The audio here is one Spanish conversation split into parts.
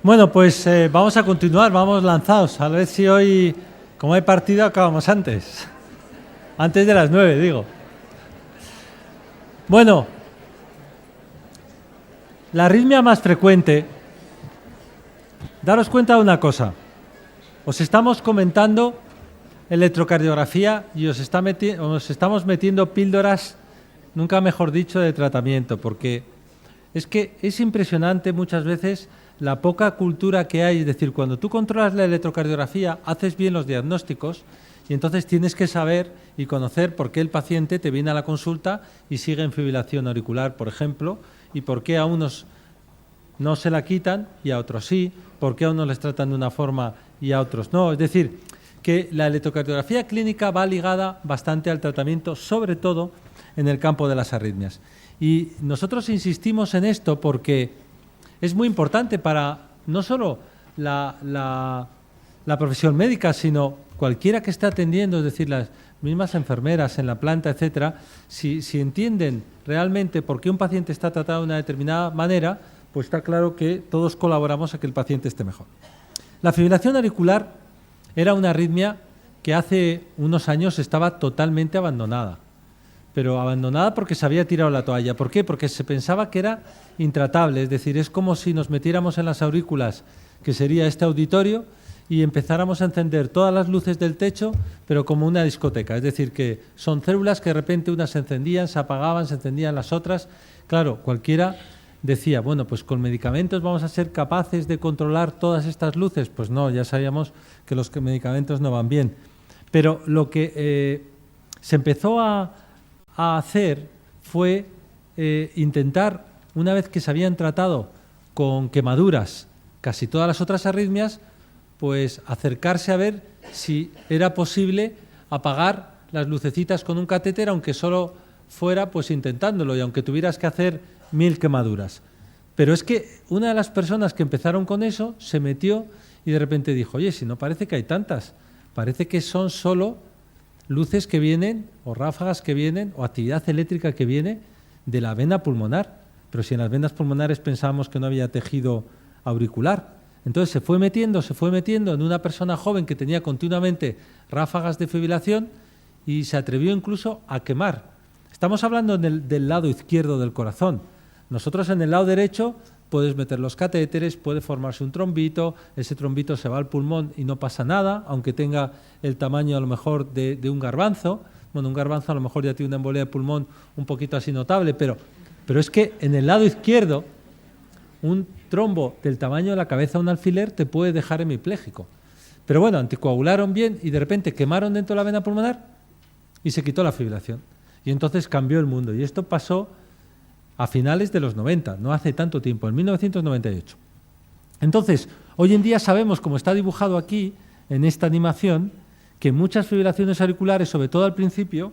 Bueno, pues vamos a continuar, vamos lanzados. A ver si hoy, como hay partido, acabamos antes. Antes de las 9, digo. Bueno, la arritmia más frecuente, daros cuenta de una cosa. Os estamos comentando electrocardiografía y os estamos metiendo píldoras, nunca mejor dicho, de tratamiento, porque es que es impresionante muchas veces la poca cultura que hay. Es decir, cuando tú controlas la electrocardiografía, haces bien los diagnósticos y entonces tienes que saber y conocer por qué el paciente te viene a la consulta y sigue en fibrilación auricular, por ejemplo, y por qué a unos no se la quitan y a otros sí, por qué a unos les tratan de una forma y a otros no. Es decir, que la electrocardiografía clínica va ligada bastante al tratamiento, sobre todo en el campo de las arritmias. Y nosotros insistimos en esto porque es muy importante para no solo la profesión médica, sino cualquiera que esté atendiendo, es decir, las mismas enfermeras en la planta, etcétera, si entienden realmente por qué un paciente está tratado de una determinada manera, pues está claro que todos colaboramos a que el paciente esté mejor. La fibrilación auricular era una arritmia que hace unos años estaba totalmente abandonada, pero abandonada porque se había tirado la toalla. ¿Por qué? Porque se pensaba que era intratable, es decir, es como si nos metiéramos en las aurículas, que sería este auditorio, y empezáramos a encender todas las luces del techo, pero como una discoteca, es decir, que son células que de repente unas se encendían, se apagaban, se encendían las otras. Claro, cualquiera decía, bueno, pues con medicamentos vamos a ser capaces de controlar todas estas luces. Pues no, ya sabíamos que los medicamentos no van bien. Pero lo que se empezó a hacer fue intentar, una vez que se habían tratado con quemaduras casi todas las otras arritmias, pues acercarse a ver si era posible apagar las lucecitas con un catéter, aunque solo fuera pues intentándolo y aunque tuvieras que hacer 1000 quemaduras. Pero es que una de las personas que empezaron con eso se metió y de repente dijo, oye, si no parece que hay tantas, parece que son solo luces que vienen, o ráfagas que vienen, o actividad eléctrica que viene de la vena pulmonar. Pero si en las venas pulmonares pensábamos que no había tejido auricular. Entonces se fue metiendo en una persona joven que tenía continuamente ráfagas de fibrilación y se atrevió incluso a quemar. Estamos hablando del lado izquierdo del corazón. Nosotros en el lado derecho puedes meter los catéteres, puede formarse un trombito, ese trombito se va al pulmón y no pasa nada, aunque tenga el tamaño a lo mejor de un garbanzo. Bueno, un garbanzo a lo mejor ya tiene una embolia de pulmón un poquito así notable, pero es que en el lado izquierdo un trombo del tamaño de la cabeza de un alfiler te puede dejar hemipléjico. Pero bueno, anticoagularon bien y de repente quemaron dentro de la vena pulmonar y se quitó la fibrilación. Y entonces cambió el mundo. Y esto pasó a finales de los 90, no hace tanto tiempo, en 1998. Entonces, hoy en día sabemos, como está dibujado aquí, en esta animación, que muchas fibrilaciones auriculares, sobre todo al principio,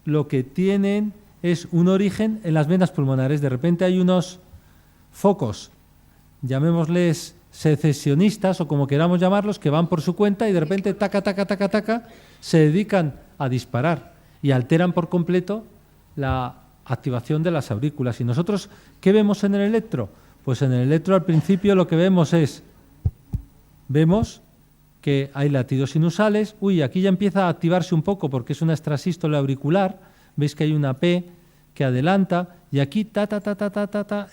lo que tienen es un origen en las venas pulmonares. De repente hay unos focos, llamémosles secesionistas o como queramos llamarlos, que van por su cuenta y de repente, taca, taca, taca, taca, se dedican a disparar y alteran por completo la activación de las aurículas. ¿Y nosotros qué vemos en el electro? Pues en el electro al principio lo que vemos que hay latidos sinusales. Uy, aquí ya empieza a activarse un poco porque es una extrasístole auricular. Veis que hay una P que adelanta y aquí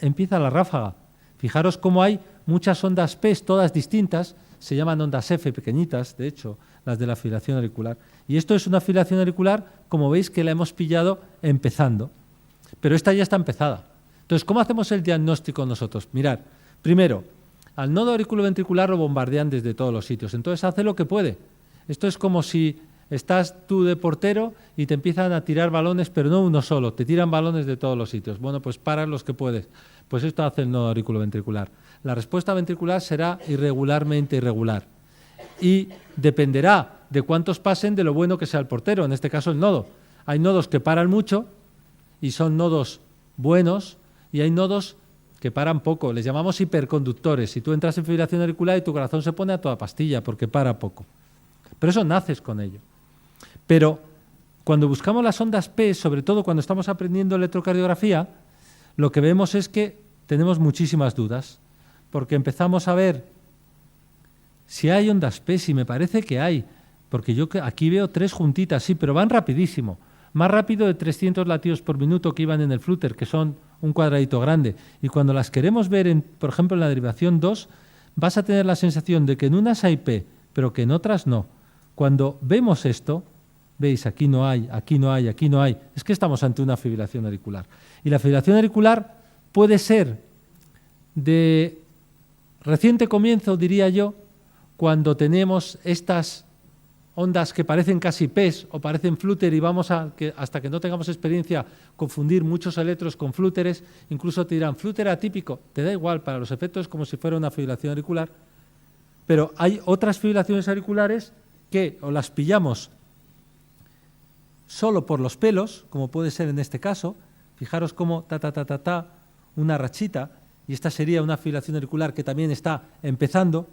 empieza la ráfaga. Fijaros cómo hay muchas ondas P, todas distintas, se llaman ondas F pequeñitas, de hecho, las de la fibrilación auricular. Y esto es una fibrilación auricular, como veis que la hemos pillado empezando. Pero esta ya está empezada. Entonces, ¿cómo hacemos el diagnóstico nosotros? Mirad, primero, al nodo auriculoventricular lo bombardean desde todos los sitios. Entonces, hace lo que puede. Esto es como si estás tú de portero y te empiezan a tirar balones, pero no uno solo, te tiran balones de todos los sitios. Bueno, pues paras los que puedes. Pues esto hace el nodo auriculoventricular. La respuesta ventricular será irregularmente irregular. Y dependerá de cuántos pasen de lo bueno que sea el portero, en este caso el nodo. Hay nodos que paran mucho y son nodos buenos, y hay nodos que paran poco, les llamamos hiperconductores. Si tú entras en fibrilación auricular y tu corazón se pone a toda pastilla porque para poco. Pero eso naces con ello. Pero cuando buscamos las ondas P, sobre todo cuando estamos aprendiendo electrocardiografía, lo que vemos es que tenemos muchísimas dudas, porque empezamos a ver si hay ondas PES, y me parece que hay, porque yo aquí veo 3 juntitas, sí, pero van rapidísimo. Más rápido de 300 latidos por minuto que iban en el Flutter, que son un cuadradito grande. Y cuando las queremos ver, por ejemplo, en la derivación 2, vas a tener la sensación de que en unas hay P, pero que en otras no. Cuando vemos esto, veis, aquí no hay, aquí no hay, aquí no hay. Es que estamos ante una fibrilación auricular. Y la fibrilación auricular puede ser de reciente comienzo, diría yo, cuando tenemos estas ondas que parecen casi PES o parecen Flutter y vamos a, hasta que no tengamos experiencia, confundir muchos electros con flúteres. Incluso te dirán, Flutter atípico, te da igual, para los efectos como si fuera una fibrilación auricular. Pero hay otras fibrilaciones auriculares que o las pillamos solo por los pelos, como puede ser en este caso. Fijaros cómo una rachita, y esta sería una fibrilación auricular que también está empezando,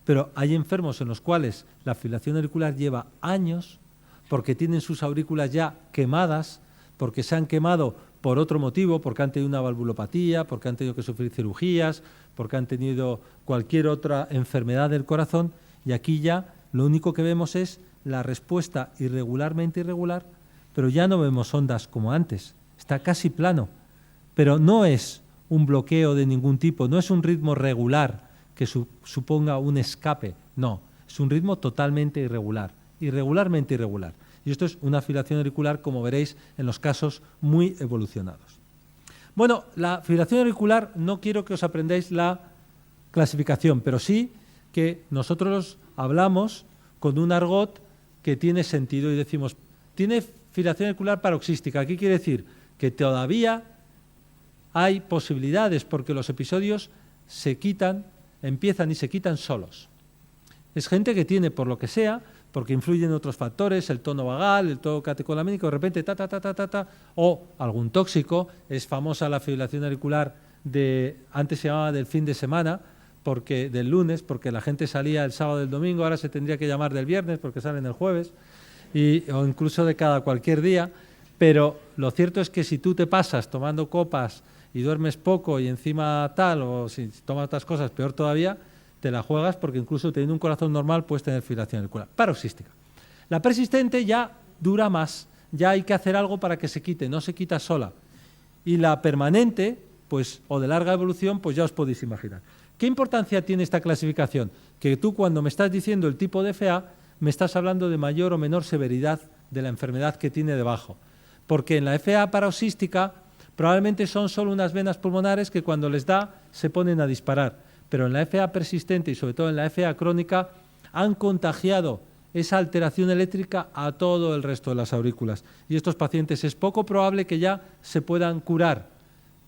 pero hay enfermos en los cuales la fibrilación auricular lleva años porque tienen sus aurículas ya quemadas, porque se han quemado por otro motivo, porque han tenido una valvulopatía, porque han tenido que sufrir cirugías, porque han tenido cualquier otra enfermedad del corazón, y aquí ya lo único que vemos es la respuesta irregularmente irregular, pero ya no vemos ondas como antes, está casi plano, pero no es un bloqueo de ningún tipo, no es un ritmo regular que suponga un escape, no, es un ritmo totalmente irregular, irregularmente irregular. Y esto es una fibrilación auricular, como veréis, en los casos muy evolucionados. Bueno, la fibrilación auricular, no quiero que os aprendáis la clasificación, pero sí que nosotros hablamos con un argot que tiene sentido y decimos, tiene fibrilación auricular paroxística. ¿Qué quiere decir? Que todavía hay posibilidades porque los episodios se quitan, empiezan y se quitan solos. Es gente que tiene, por lo que sea, porque influyen otros factores, el tono vagal, el tono catecolamínico, de repente o algún tóxico. Es famosa la fibrilación auricular antes se llamaba del fin de semana, porque del lunes, porque la gente salía el sábado y el domingo, ahora se tendría que llamar del viernes porque salen el jueves, o incluso de cualquier día. Pero lo cierto es que si tú te pasas tomando copas y duermes poco y encima tal, o si tomas otras cosas, peor todavía, te la juegas porque incluso teniendo un corazón normal puedes tener fibrilación auricular paroxística. La persistente ya dura más, ya hay que hacer algo para que se quite, no se quita sola. Y la permanente, pues, o de larga evolución, pues ya os podéis imaginar. ¿Qué importancia tiene esta clasificación? Que tú, cuando me estás diciendo el tipo de FA, me estás hablando de mayor o menor severidad de la enfermedad que tiene debajo. Porque en la FA paroxística probablemente son solo unas venas pulmonares que cuando les da se ponen a disparar. Pero en la FA persistente y sobre todo en la FA crónica han contagiado esa alteración eléctrica a todo el resto de las aurículas. Y estos pacientes es poco probable que ya se puedan curar.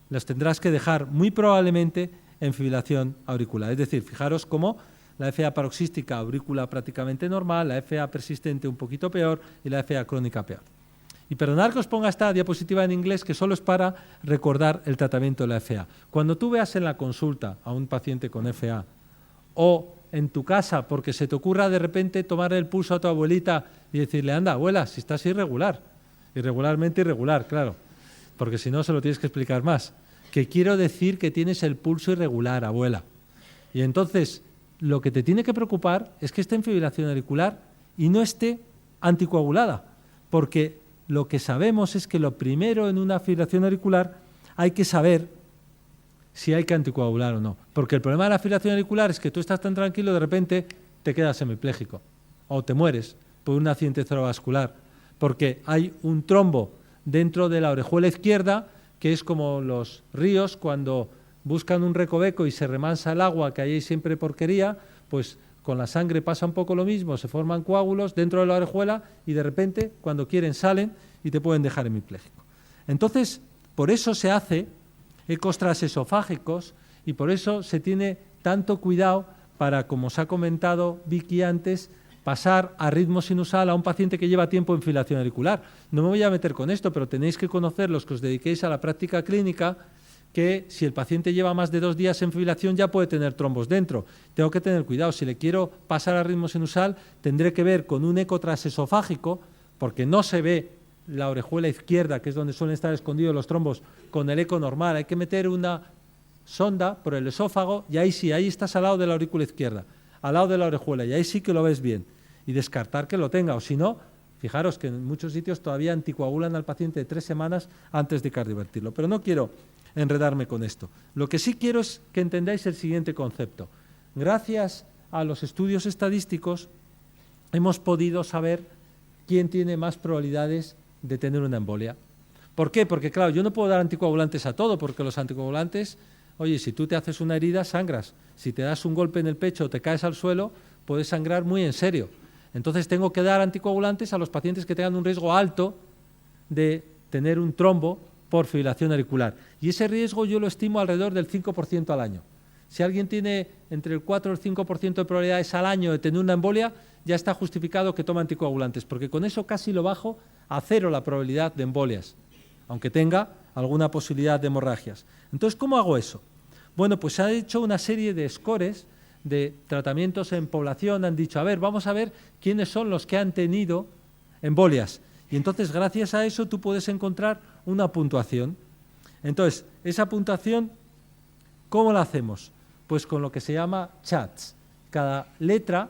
Las tendrás que dejar muy probablemente en fibrilación auricular. Es decir, fijaros cómo la FA paroxística, aurícula prácticamente normal, la FA persistente un poquito peor y la FA crónica peor. Y perdonad que os ponga esta diapositiva en inglés, que solo es para recordar el tratamiento de la FA. Cuando tú veas en la consulta a un paciente con FA o en tu casa, porque se te ocurra de repente tomar el pulso a tu abuelita y decirle, anda, abuela, si estás irregular, irregularmente irregular, claro, porque si no se lo tienes que explicar más, que quiero decir que tienes el pulso irregular, abuela. Y entonces, lo que te tiene que preocupar es que esté en fibrilación auricular y no esté anticoagulada, porque lo que sabemos es que lo primero en una fibrilación auricular hay que saber si hay que anticoagular o no. Porque el problema de la fibrilación auricular es que tú estás tan tranquilo, de repente te quedas hemipléjico o te mueres por un accidente cerebrovascular, porque hay un trombo dentro de la orejuela izquierda, que es como los ríos cuando buscan un recoveco y se remansa el agua, que ahí hay siempre porquería, pues con la sangre pasa un poco lo mismo, se forman coágulos dentro de la orejuela y de repente, cuando quieren, salen y te pueden dejar hemipléjico. Entonces, por eso se hace ecos transesofágicos y por eso se tiene tanto cuidado para, como os ha comentado Vicky antes, pasar a ritmo sinusal a un paciente que lleva tiempo en fibrilación auricular. No me voy a meter con esto, pero tenéis que conocer, los que os dediquéis a la práctica clínica, que si el paciente lleva más de 2 días en fibrilación ya puede tener trombos dentro. Tengo que tener cuidado. Si le quiero pasar a ritmo sinusal, tendré que ver con un eco transesofágico, porque no se ve la orejuela izquierda, que es donde suelen estar escondidos los trombos, con el eco normal. Hay que meter una sonda por el esófago y ahí sí, ahí estás al lado de la aurícula izquierda. al lado de la orejuela, y ahí sí que lo ves bien, y descartar que lo tenga, o si no, fijaros que en muchos sitios todavía anticoagulan al paciente 3 semanas antes de cardiovertirlo, pero no quiero enredarme con esto. Lo que sí quiero es que entendáis el siguiente concepto. Gracias a los estudios estadísticos hemos podido saber quién tiene más probabilidades de tener una embolia. ¿Por qué? Porque, claro, yo no puedo dar anticoagulantes a todo, porque los anticoagulantes, oye, si tú te haces una herida, sangras. Si te das un golpe en el pecho o te caes al suelo, puedes sangrar muy en serio. Entonces tengo que dar anticoagulantes a los pacientes que tengan un riesgo alto de tener un trombo por fibrilación auricular. Y ese riesgo yo lo estimo alrededor del 5% al año. Si alguien tiene entre el 4 y el 5% de probabilidades al año de tener una embolia, ya está justificado que tome anticoagulantes, porque con eso casi lo bajo a 0 la probabilidad de embolias, aunque tenga alguna posibilidad de hemorragias. Entonces, ¿cómo hago eso? Bueno, pues se ha hecho una serie de scores de tratamientos en población, han dicho, a ver, vamos a ver quiénes son los que han tenido embolias. Y entonces, gracias a eso, tú puedes encontrar una puntuación. Entonces, esa puntuación, ¿cómo la hacemos? Pues con lo que se llama CHATS. Cada letra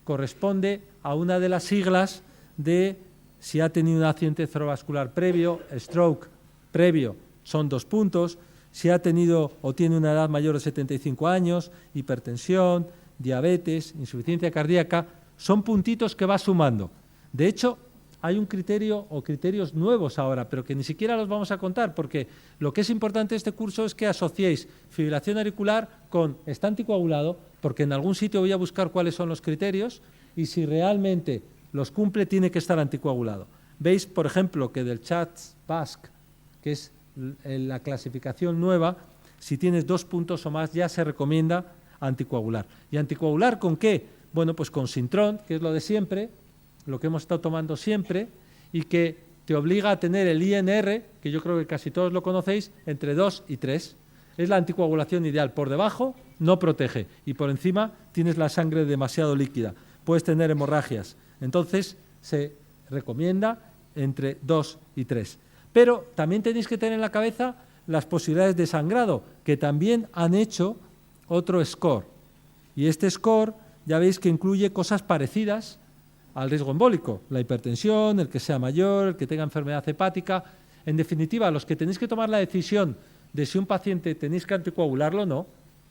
corresponde a una de las siglas de si ha tenido un accidente cerebrovascular previo, stroke previo, son 2 puntos, si ha tenido o tiene una edad mayor de 75 años, hipertensión, diabetes, insuficiencia cardíaca, son puntitos que va sumando. De hecho, hay un criterio o criterios nuevos ahora, pero que ni siquiera los vamos a contar, porque lo que es importante de este curso es que asociéis fibrilación auricular con está anticoagulado, porque en algún sitio voy a buscar cuáles son los criterios y si realmente los cumple tiene que estar anticoagulado. Veis, por ejemplo, que del CHATS-BASC, que es la clasificación nueva, si tienes 2 puntos o más ya se recomienda anticoagular. ¿Y anticoagular con qué? Bueno, pues con Sintrón, que es lo de siempre, lo que hemos estado tomando siempre, y que te obliga a tener el INR, que yo creo que casi todos lo conocéis, entre 2 y 3. Es la anticoagulación ideal. Por debajo no protege y por encima tienes la sangre demasiado líquida. Puedes tener hemorragias. Entonces se recomienda entre 2 y 3. Pero también tenéis que tener en la cabeza las posibilidades de sangrado, que también han hecho otro score. Y este score ya veis que incluye cosas parecidas al riesgo embólico, la hipertensión, el que sea mayor, el que tenga enfermedad hepática. En definitiva, los que tenéis que tomar la decisión de si un paciente tenéis que anticoagularlo o no,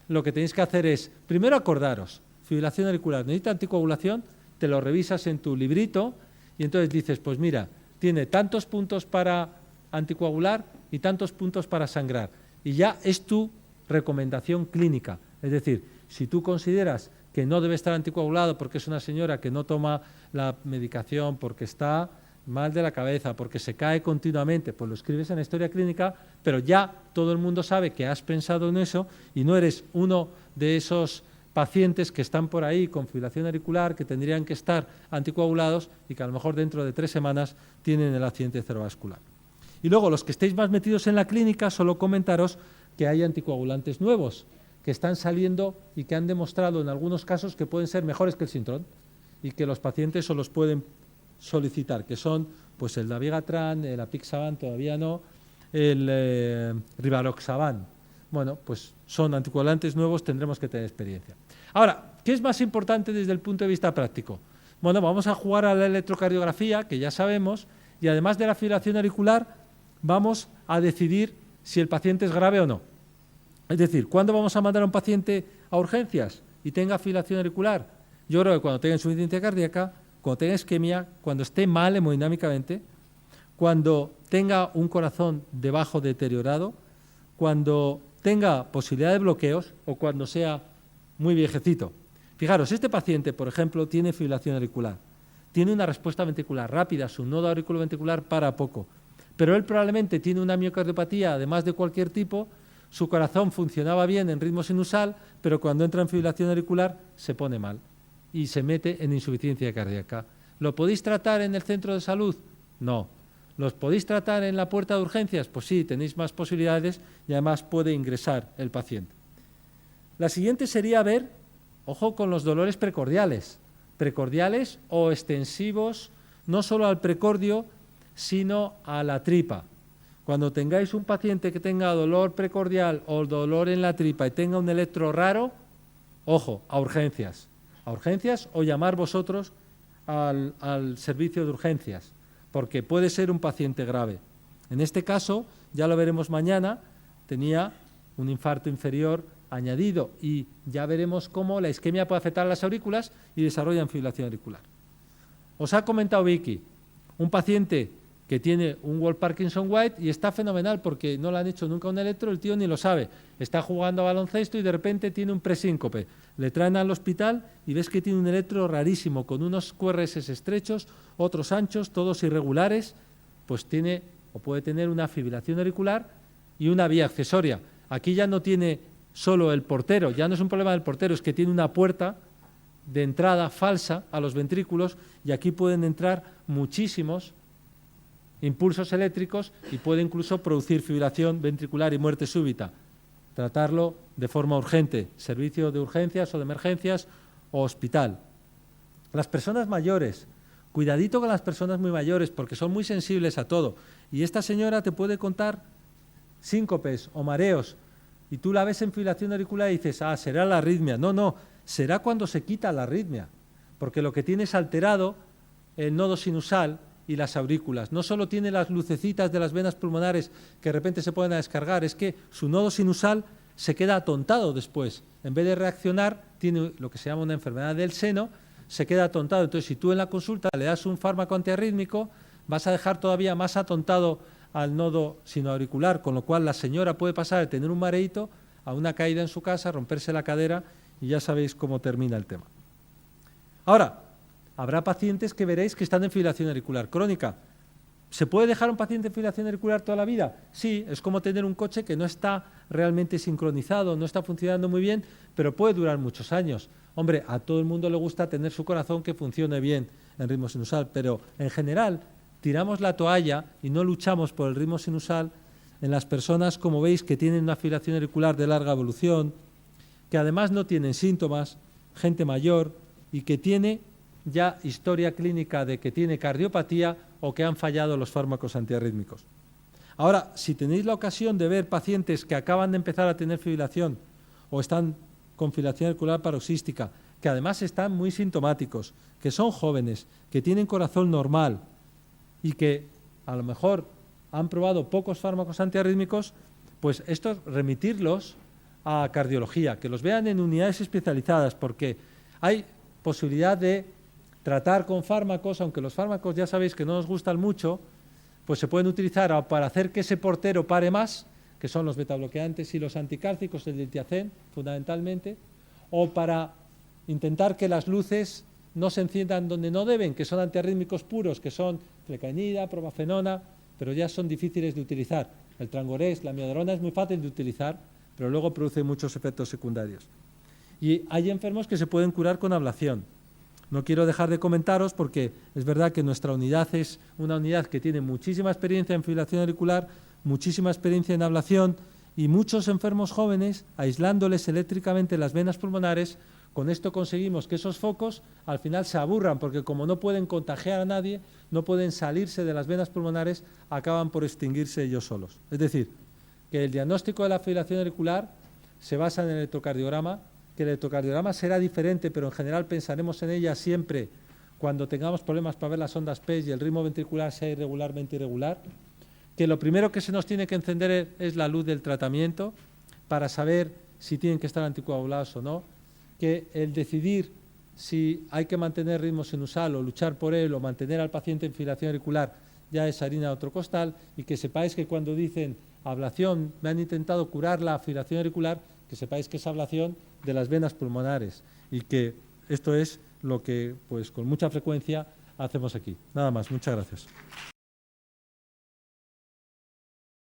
lo que tenéis que hacer es, primero acordaros, fibrilación auricular, necesita anticoagulación, te lo revisas en tu librito y entonces dices, pues mira, tiene tantos puntos para anticoagular y tantos puntos para sangrar. Y ya es tu recomendación clínica. Es decir, si tú consideras que no debe estar anticoagulado porque es una señora que no toma la medicación, porque está mal de la cabeza, porque se cae continuamente, pues lo escribes en la historia clínica, pero ya todo el mundo sabe que has pensado en eso y no eres uno de esos pacientes que están por ahí con fibrilación auricular, que tendrían que estar anticoagulados y que a lo mejor dentro de 3 semanas tienen el accidente cerebrovascular. Y luego, los que estéis más metidos en la clínica, solo comentaros que hay anticoagulantes nuevos que están saliendo y que han demostrado en algunos casos que pueden ser mejores que el Sintrón y que los pacientes se los pueden solicitar, que son pues el Dabigatran, el Apixaban, todavía no, el Rivaroxaban. Bueno, pues son anticoagulantes nuevos, tendremos que tener experiencia. Ahora, ¿qué es más importante desde el punto de vista práctico? Bueno, vamos a jugar a la electrocardiografía, que ya sabemos, y además de la fibrilación auricular, vamos a decidir si el paciente es grave o no. Es decir, ¿cuándo vamos a mandar a un paciente a urgencias y tenga fibrilación auricular? Yo creo que cuando tenga insuficiencia cardíaca, cuando tenga isquemia, cuando esté mal hemodinámicamente, cuando tenga un corazón de bajo deteriorado, cuando tenga posibilidad de bloqueos o cuando sea muy viejecito. Fijaros, este paciente, por ejemplo, tiene fibrilación auricular, tiene una respuesta ventricular rápida, su nodo auriculoventricular para poco, pero él probablemente tiene una miocardiopatía, además de cualquier tipo, su corazón funcionaba bien en ritmo sinusal, pero cuando entra en fibrilación auricular se pone mal y se mete en insuficiencia cardíaca. ¿Lo podéis tratar en el centro de salud? No. ¿Los podéis tratar en la puerta de urgencias? Pues sí, tenéis más posibilidades y además puede ingresar el paciente. La siguiente sería ver, ojo con los dolores precordiales o extensivos, no solo al precordio, sino a la tripa. Cuando tengáis un paciente que tenga dolor precordial o dolor en la tripa y tenga un electro raro, ojo, a urgencias. a urgencias o llamar vosotros al servicio de urgencias, porque puede ser un paciente grave. En este caso, ya lo veremos mañana, tenía un infarto inferior añadido y ya veremos cómo la isquemia puede afectar a las aurículas y desarrolla fibrilación auricular. Os ha comentado Vicky, un paciente que tiene un Wolff Parkinson White y está fenomenal porque no le han hecho nunca un electro, el tío ni lo sabe. Está jugando a baloncesto y de repente tiene un presíncope. Le traen al hospital y ves que tiene un electro rarísimo, con unos QRS estrechos, otros anchos, todos irregulares, pues tiene o puede tener una fibrilación auricular y una vía accesoria. Aquí ya no tiene solo el portero, ya no es un problema del portero, es que tiene una puerta de entrada falsa a los ventrículos y aquí pueden entrar muchísimos impulsos eléctricos y puede incluso producir fibrilación ventricular y muerte súbita. Tratarlo de forma urgente, servicio de urgencias o de emergencias o hospital. Las personas mayores, cuidadito con las personas muy mayores porque son muy sensibles a todo. Y esta señora te puede contar síncopes o mareos y tú la ves en fibrilación auricular y dices, ah, será la arritmia. No, no, será cuando se quita la arritmia, porque lo que tiene es alterado el nodo sinusal y las aurículas. No solo tiene las lucecitas de las venas pulmonares que de repente se pueden descargar, es que su nodo sinusal se queda atontado después. En vez de reaccionar, tiene lo que se llama una enfermedad del seno, se queda atontado. Entonces, si tú en la consulta le das un fármaco antiarrítmico, vas a dejar todavía más atontado al nodo sinoauricular, con lo cual la señora puede pasar de tener un mareíto a una caída en su casa, romperse la cadera y ya sabéis cómo termina el tema. Ahora, habrá pacientes que veréis que están en fibrilación auricular crónica. ¿Se puede dejar un paciente en fibrilación auricular toda la vida? Sí, es como tener un coche que no está realmente sincronizado, no está funcionando muy bien, pero puede durar muchos años. Hombre, a todo el mundo le gusta tener su corazón que funcione bien en ritmo sinusal, pero en general tiramos la toalla y no luchamos por el ritmo sinusal en las personas, como veis, que tienen una fibrilación auricular de larga evolución, que además no tienen síntomas, gente mayor y que tiene ya historia clínica de que tiene cardiopatía o que han fallado los fármacos antiarrítmicos. Ahora, si tenéis la ocasión de ver pacientes que acaban de empezar a tener fibrilación o están con fibrilación auricular paroxística, que además están muy sintomáticos, que son jóvenes, que tienen corazón normal y que a lo mejor han probado pocos fármacos antiarrítmicos, pues estos remitirlos a cardiología, que los vean en unidades especializadas, porque hay posibilidad de tratar con fármacos, aunque los fármacos ya sabéis que no nos gustan mucho, pues se pueden utilizar para hacer que ese portero pare más, que son los betabloqueantes y los anticárcicos, el diltiazem fundamentalmente, o para intentar que las luces no se enciendan donde no deben, que son antiarrítmicos puros, que son flecainida, probafenona, pero ya son difíciles de utilizar. El trangorex, la miodarona es muy fácil de utilizar, pero luego produce muchos efectos secundarios. Y hay enfermos que se pueden curar con ablación. No quiero dejar de comentaros porque es verdad que nuestra unidad es una unidad que tiene muchísima experiencia en fibrilación auricular, muchísima experiencia en ablación y muchos enfermos jóvenes, aislándoles eléctricamente las venas pulmonares. Con esto conseguimos que esos focos al final se aburran porque como no pueden contagiar a nadie, no pueden salirse de las venas pulmonares, acaban por extinguirse ellos solos. Es decir, que el diagnóstico de la fibrilación auricular se basa en el electrocardiograma, que el electrocardiograma será diferente, pero en general pensaremos en ella siempre cuando tengamos problemas para ver las ondas PES y el ritmo ventricular sea irregularmente irregular, que lo primero que se nos tiene que encender es la luz del tratamiento para saber si tienen que estar anticoagulados o no, que el decidir si hay que mantener ritmo sinusal o luchar por él o mantener al paciente en fibrilación auricular ya es harina de otro costal, y que sepáis que cuando dicen ablación, me han intentado curar la fibrilación auricular, que sepáis que es ablación de las venas pulmonares y que esto es lo que pues con mucha frecuencia hacemos aquí. Nada más, muchas gracias.